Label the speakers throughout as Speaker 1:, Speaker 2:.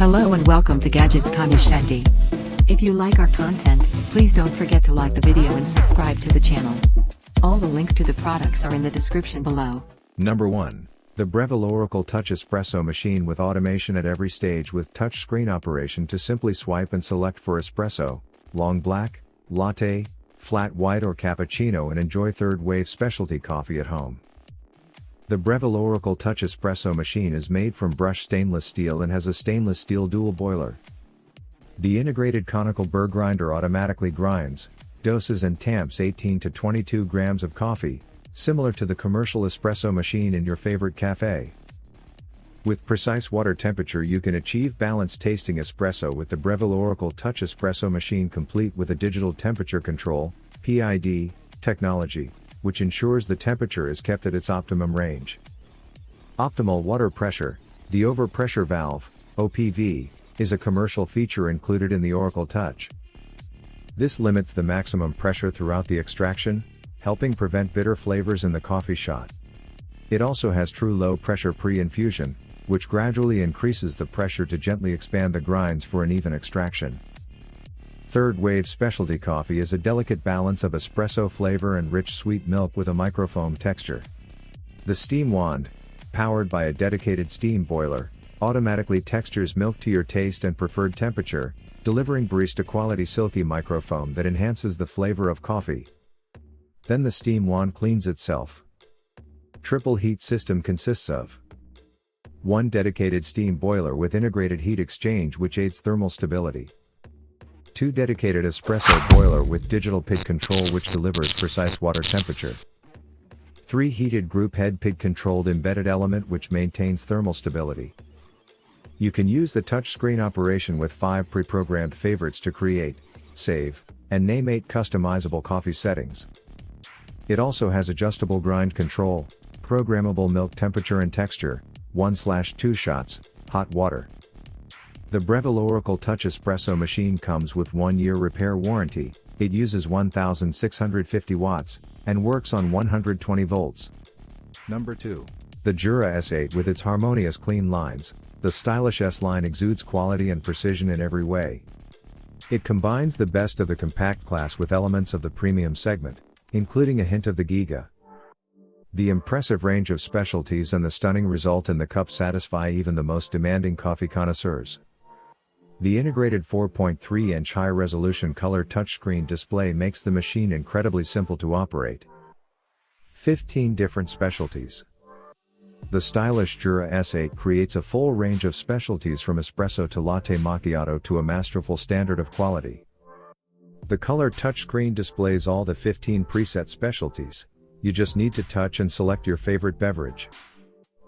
Speaker 1: Hello and welcome to Gadgets Conoscenti. If you like our content, please don't forget to like the video and subscribe to the channel. All the links to the products are in the description below.
Speaker 2: Number 1. The Breville Oracle Touch Espresso Machine with automation at every stage with touch screen operation to simply swipe and select for espresso, long black, latte, flat white or cappuccino and enjoy third wave specialty coffee at home. The Breville Oracle Touch Espresso Machine is made from brushed stainless steel and has a stainless steel dual boiler. The integrated conical burr grinder automatically grinds, doses and tamps 18 to 22 grams of coffee, similar to the commercial espresso machine in your favorite cafe. With precise water temperature you can achieve balanced tasting espresso with the Breville Oracle Touch Espresso Machine, complete with a digital temperature control (PID) technology, which ensures the temperature is kept at its optimum range. Optimal water pressure, the overpressure valve, OPV, is a commercial feature included in the Oracle Touch. This limits the maximum pressure throughout the extraction, helping prevent bitter flavors in the coffee shot. It also has true low pressure pre-infusion, which gradually increases the pressure to gently expand the grinds for an even extraction. Third wave specialty coffee is a delicate balance of espresso flavor and rich sweet milk with a microfoam texture. The steam wand, powered by a dedicated steam boiler, automatically textures milk to your taste and preferred temperature, delivering barista quality silky microfoam that enhances the flavor of coffee. Then the steam wand cleans itself. Triple heat system consists of one dedicated steam boiler with integrated heat exchange which aids thermal stability. Two dedicated espresso boiler with digital PID control which delivers precise water temperature. Three heated group head PID controlled embedded element which maintains thermal stability. You can use the touch screen operation with 5 pre-programmed favorites to create, save, and name 8 customizable coffee settings. It also has adjustable grind control, programmable milk temperature and texture, 1/2 shots, hot water. The Breville Oracle Touch Espresso Machine comes with 1-year repair warranty, it uses 1650 watts, and works on 120 volts. Number 2. The Jura S8 with its harmonious clean lines, the stylish S-line exudes quality and precision in every way. It combines the best of the compact class with elements of the premium segment, including a hint of the Gaggia. The impressive range of specialties and the stunning result in the cup satisfy even the most demanding coffee connoisseurs. The integrated 4.3-inch high-resolution color touchscreen display makes the machine incredibly simple to operate. 15 different specialties. The stylish Jura S8 creates a full range of specialties from espresso to latte macchiato to a masterful standard of quality. The color touchscreen displays all the 15 preset specialties. You just need to touch and select your favorite beverage.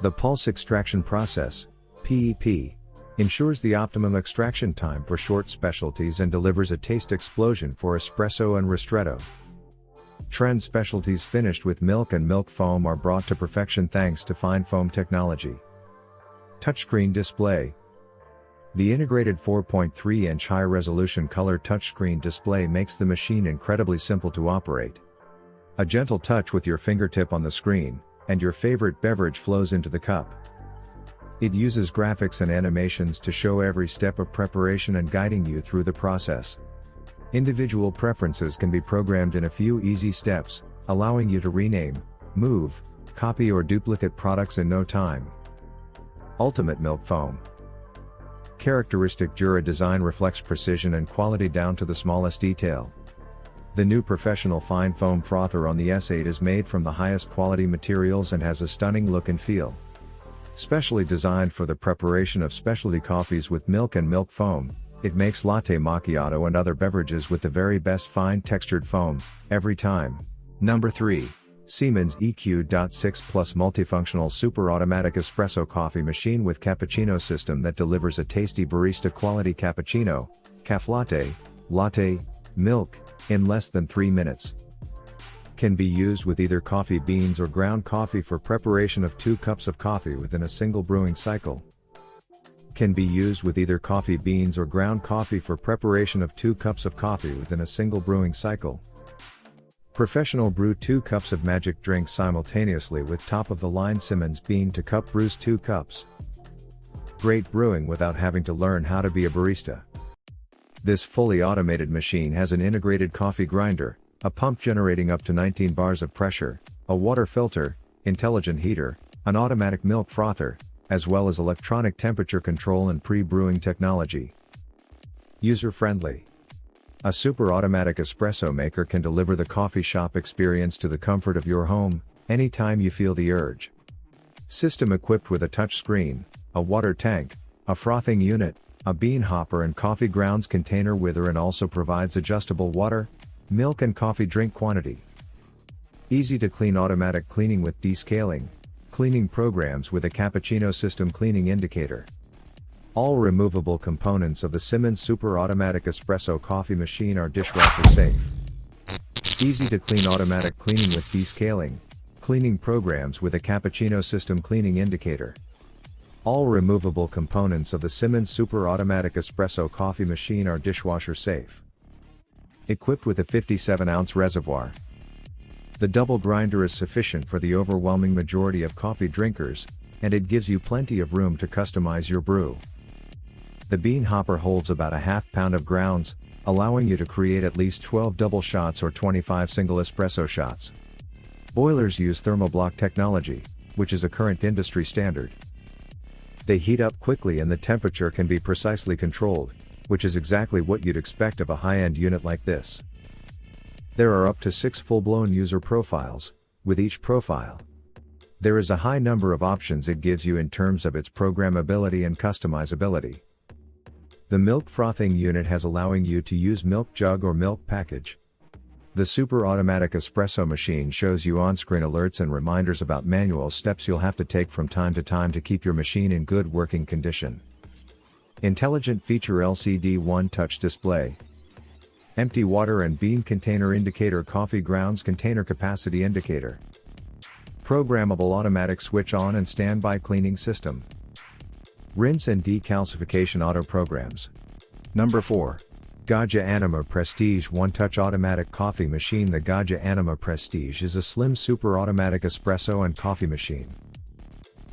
Speaker 2: The pulse extraction process, PEP, ensures the optimum extraction time for short specialties and delivers a taste explosion for espresso and ristretto. Trend specialties finished with milk and milk foam are brought to perfection thanks to fine foam technology. Touchscreen display. The integrated 4.3-inch high-resolution color touchscreen display makes the machine incredibly simple to operate. A gentle touch with your fingertip on the screen, and your favorite beverage flows into the cup. It uses graphics and animations to show every step of preparation and guiding you through the process. Individual preferences can be programmed in a few easy steps, allowing you to rename, move, copy or duplicate products in no time. Ultimate milk foam. Characteristic Jura design reflects precision and quality down to the smallest detail. The new professional fine foam frother on the S8 is made from the highest quality materials and has a stunning look and feel. Specially designed for the preparation of specialty coffees with milk and milk foam, it makes latte macchiato and other beverages with the very best fine textured foam, every time. Number 3. Siemens EQ.6 Plus Multifunctional Super Automatic Espresso Coffee Machine with Cappuccino System that delivers a tasty barista quality cappuccino, caf latte, milk, in less than 3 minutes. Can be used with either coffee beans or ground coffee for preparation of 2 cups of coffee within a single brewing cycle. Can be used with either coffee beans or ground coffee for preparation of 2 cups of coffee within a single brewing cycle. Professional brew 2 cups of magic drink simultaneously with top-of-the-line Siemens bean to cup brews 2 cups. Great brewing without having to learn how to be a barista. This fully automated machine has an integrated coffee grinder, a pump generating up to 19 bars of pressure, a water filter, intelligent heater, an automatic milk frother, as well as electronic temperature control and pre-brewing technology. User-friendly. A super automatic espresso maker can deliver the coffee shop experience to the comfort of your home, anytime you feel the urge. System equipped with a touch screen, a water tank, a frothing unit, a bean hopper and coffee grounds container with her, and also provides adjustable water, milk and coffee drink quantity. Easy to clean automatic cleaning with descaling, cleaning programs with a cappuccino system cleaning indicator. All removable components of the Siemens Super Automatic Espresso coffee machine are dishwasher safe. Easy to clean automatic cleaning with descaling, cleaning programs with a cappuccino system cleaning indicator. All removable components of the Siemens Super Automatic Espresso coffee machine are dishwasher safe. Equipped with a 57-ounce reservoir. The double grinder is sufficient for the overwhelming majority of coffee drinkers, and it gives you plenty of room to customize your brew. The bean hopper holds about a half pound of grounds, allowing you to create at least 12 double shots or 25 single espresso shots. Boilers use thermoblock technology, which is a current industry standard. They heat up quickly and the temperature can be precisely controlled, which is exactly what you'd expect of a high-end unit like this. There are up to 6 full-blown user profiles, with each profile. There is a high number of options it gives you in terms of its programmability and customizability. The milk frothing unit has allowing you to use milk jug or milk package. The super automatic espresso machine shows you on-screen alerts and reminders about manual steps you'll have to take from time to time to keep your machine in good working condition. Intelligent feature LCD one-touch display. Empty water and bean container indicator, coffee grounds container capacity indicator. Programmable automatic switch on and standby cleaning system. Rinse and decalcification auto programs. Number 4. Gaggia Anima Prestige One-Touch Automatic Coffee Machine. The Gaggia Anima Prestige is a slim super automatic espresso and coffee machine.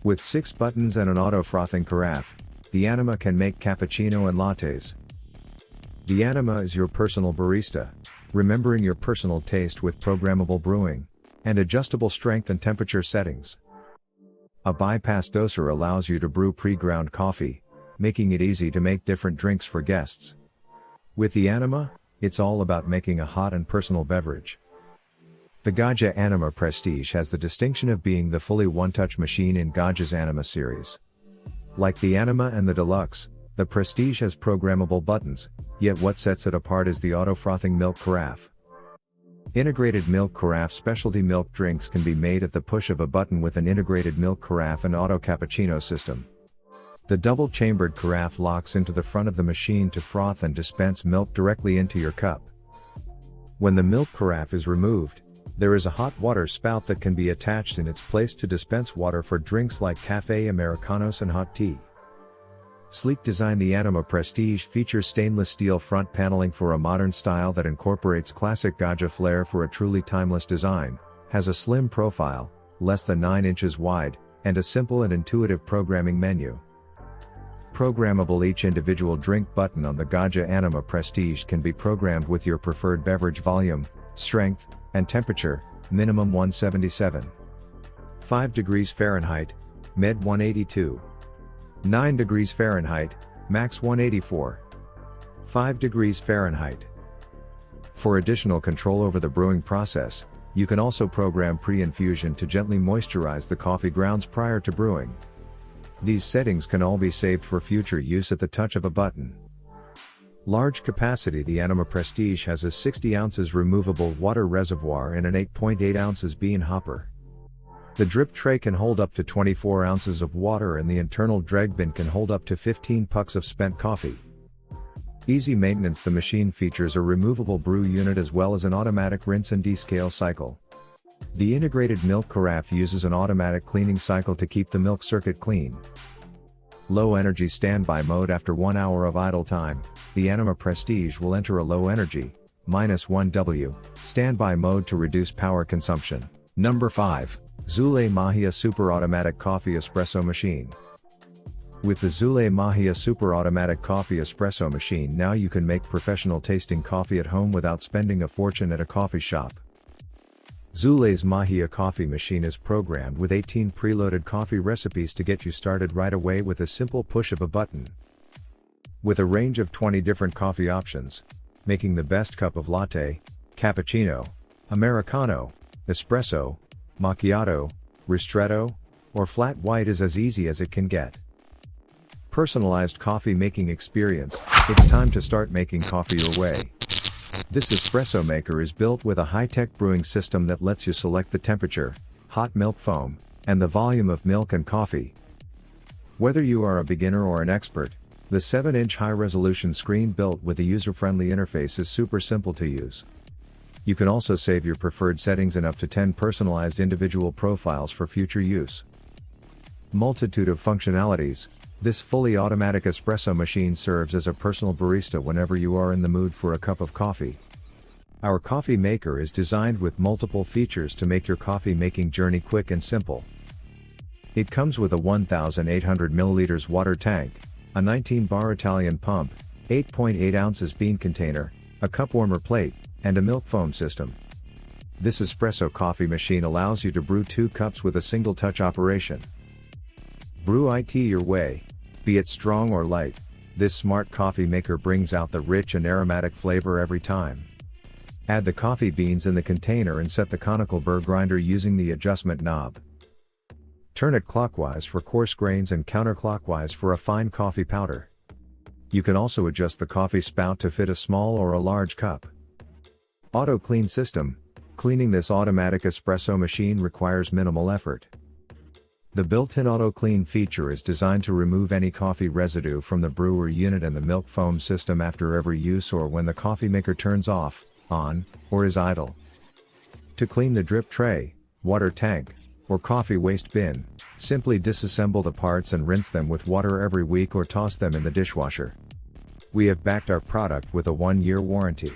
Speaker 2: With 6 buttons and an auto frothing carafe, the Anima can make cappuccino and lattes. The Anima is your personal barista, remembering your personal taste with programmable brewing, and adjustable strength and temperature settings. A bypass doser allows you to brew pre-ground coffee, making it easy to make different drinks for guests. With the Anima, it's all about making a hot and personal beverage. The Gaggia Anima Prestige has the distinction of being the fully one-touch machine in Gaggia's Anima series. Like the Anima and the Deluxe, the Prestige has programmable buttons, yet what sets it apart is the auto-frothing milk carafe. Integrated milk carafe. Specialty milk drinks can be made at the push of a button with an integrated milk carafe and auto cappuccino system. The double-chambered carafe locks into the front of the machine to froth and dispense milk directly into your cup. When the milk carafe is removed, there is a hot water spout that can be attached in its place to dispense water for drinks like cafe americanos and hot tea. Sleek design. The Anima Prestige features stainless steel front paneling for a modern style that incorporates classic Gaggia flair for a truly timeless design, has a slim profile, less than 9 inches wide, and a simple and intuitive programming menu. Programmable. Each individual drink button on the Gaggia Anima Prestige can be programmed with your preferred beverage volume, strength, and temperature, minimum 177. 5 degrees Fahrenheit, med 182. 9 degrees Fahrenheit, max 184. 5 degrees Fahrenheit. For additional control over the brewing process, you can also program pre-infusion to gently moisturize the coffee grounds prior to brewing. These settings can all be saved for future use at the touch of a button. Large capacity. The Anima Prestige has a 60 ounces removable water reservoir and an 8.8 ounces bean hopper. The drip tray can hold up to 24 ounces of water and the internal dreg bin can hold up to 15 pucks of spent coffee. Easy maintenance. The machine features a removable brew unit as well as an automatic rinse and descale cycle. The integrated milk carafe uses an automatic cleaning cycle to keep the milk circuit clean. Low energy standby mode. After 1 hour of idle time, the Anima Prestige will enter a low energy, -1 W, standby mode to reduce power consumption. Number 5. Zulay Magia Super Automatic Coffee Espresso Machine. With the Zulay Magia Super Automatic Coffee Espresso Machine, now you can make professional tasting coffee at home without spending a fortune at a coffee shop. Zulay's Magia coffee machine is programmed with 18 preloaded coffee recipes to get you started right away with a simple push of a button. With a range of 20 different coffee options, making the best cup of latte, cappuccino, americano, espresso, macchiato, ristretto, or flat white is as easy as it can get. Personalized coffee making experience, it's time to start making coffee your way. This espresso maker is built with a high-tech brewing system that lets you select the temperature, hot milk foam, and the volume of milk and coffee. Whether you are a beginner or an expert, the 7-inch high-resolution screen built with a user-friendly interface is super simple to use. You can also save your preferred settings and up to 10 personalized individual profiles for future use. Multitude of functionalities. This fully automatic espresso machine serves as a personal barista whenever you are in the mood for a cup of coffee. Our coffee maker is designed with multiple features to make your coffee making journey quick and simple. It comes with a 1,800 milliliters water tank, a 19-bar Italian pump, 8.8 ounces bean container, a cup warmer plate, and a milk foam system. This espresso coffee machine allows you to brew 2 cups with a single touch operation. Brew it your way. Be it strong or light, this smart coffee maker brings out the rich and aromatic flavor every time. Add the coffee beans in the container and set the conical burr grinder using the adjustment knob. Turn it clockwise for coarse grains and counterclockwise for a fine coffee powder. You can also adjust the coffee spout to fit a small or a large cup. Auto clean system. Cleaning this automatic espresso machine requires minimal effort. The built-in auto clean feature is designed to remove any coffee residue from the brewer unit and the milk foam system after every use or when the coffee maker turns off, on, or is idle. To clean the drip tray, water tank, or coffee waste bin, simply disassemble the parts and rinse them with water every week or toss them in the dishwasher. We have backed our product with a 1-year warranty.